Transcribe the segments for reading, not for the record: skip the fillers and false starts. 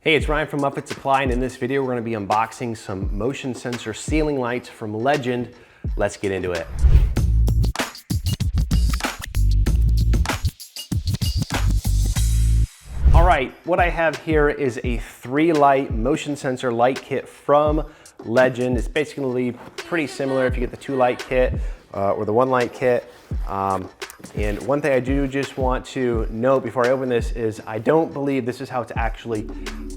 Hey, it's Ryan from Upfit Supply, and in this video we're going to be unboxing some motion sensor ceiling lights from Legend. Let's get into it. All right, what I have here is a 3-light motion sensor light kit from Legend. It's basically pretty similar if you get the 2-light kit or the 1-light kit. And one thing I do just want to note before I open this is I don't believe this is how it's actually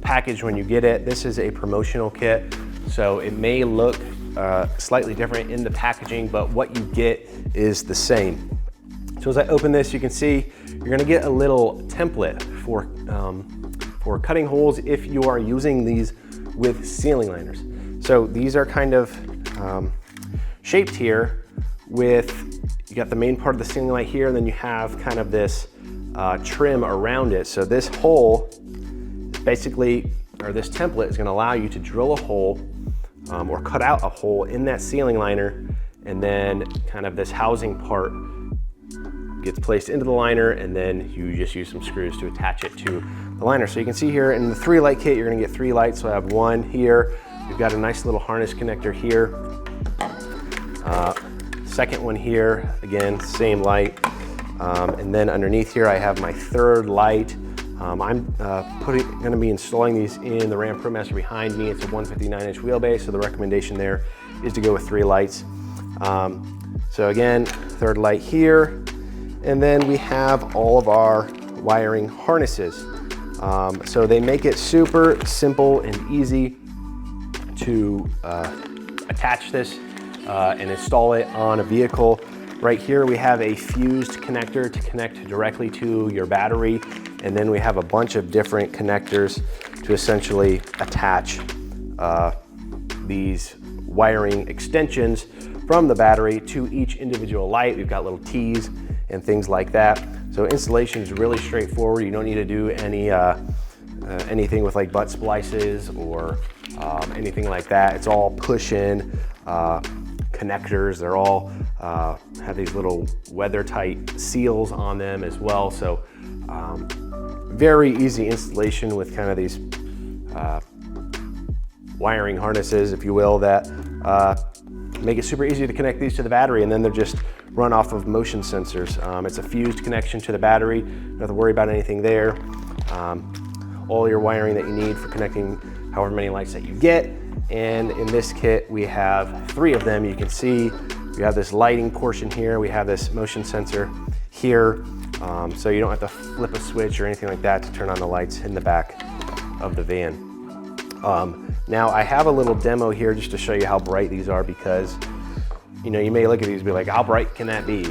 packaged when you get it. This is a promotional kit, so it may look slightly different in the packaging, but what you get is the same. So as I open this, you can see you're gonna get a little template for cutting holes if you are using these with ceiling liners. So these are kind of shaped here with, you got the main part of the ceiling light here, and then you have kind of this trim around it. So this hole basically, or this template is gonna allow you to drill a hole or cut out a hole in that ceiling liner, and then kind of this housing part gets placed into the liner, and then you just use some screws to attach it to the liner. So you can see here in the 3-light kit, you're gonna get 3 lights. So I have one here. You've got a nice little harness connector here. Second one here, again, same light. And then underneath here, I have my 3rd light. I'm gonna be installing these in the Ram ProMaster behind me. It's a 159-inch wheelbase, so the recommendation there is to go with 3 lights. So again, 3rd light here. And then we have all of our wiring harnesses. So they make it super simple and easy to attach this and install it on a vehicle. Right here we have a fused connector to connect directly to your battery, and then we have a bunch of different connectors to essentially attach these wiring extensions from the battery to each individual light. We've got little T's and things like that. So installation is really straightforward. You don't need to do anything with like butt splices or anything like that. It's all push-in connectors. They're all have these little weather-tight seals on them as well. So very easy installation with kind of these wiring harnesses, if you will, that make it super easy to connect these to the battery, and then they're just run off of motion sensors. It's a fused connection to the battery. You don't have to worry about anything there. All your wiring that you need for connecting however many lights that you get. And in this kit, we have 3 of them. You can see we have this lighting portion here. We have this motion sensor here. So you don't have to flip a switch or anything like that to turn on the lights in the back of the van. Now I have a little demo here just to show you how bright these are, because you know, you may look at these and be like, how bright can that be?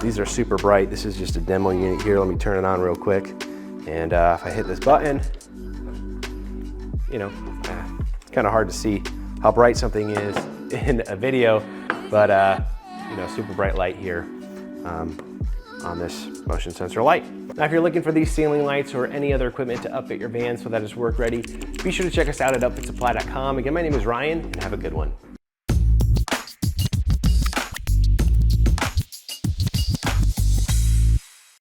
These are super bright. This is just a demo unit here. Let me turn it on real quick. And if I hit this button, you know, it's kind of hard to see how bright something is in a video, but you know, super bright light here on this motion sensor light. Now, if you're looking for these ceiling lights or any other equipment to upfit your van so that it's work ready, be sure to check us out at upfitsupply.com. Again, my name is Ryan, and have a good one.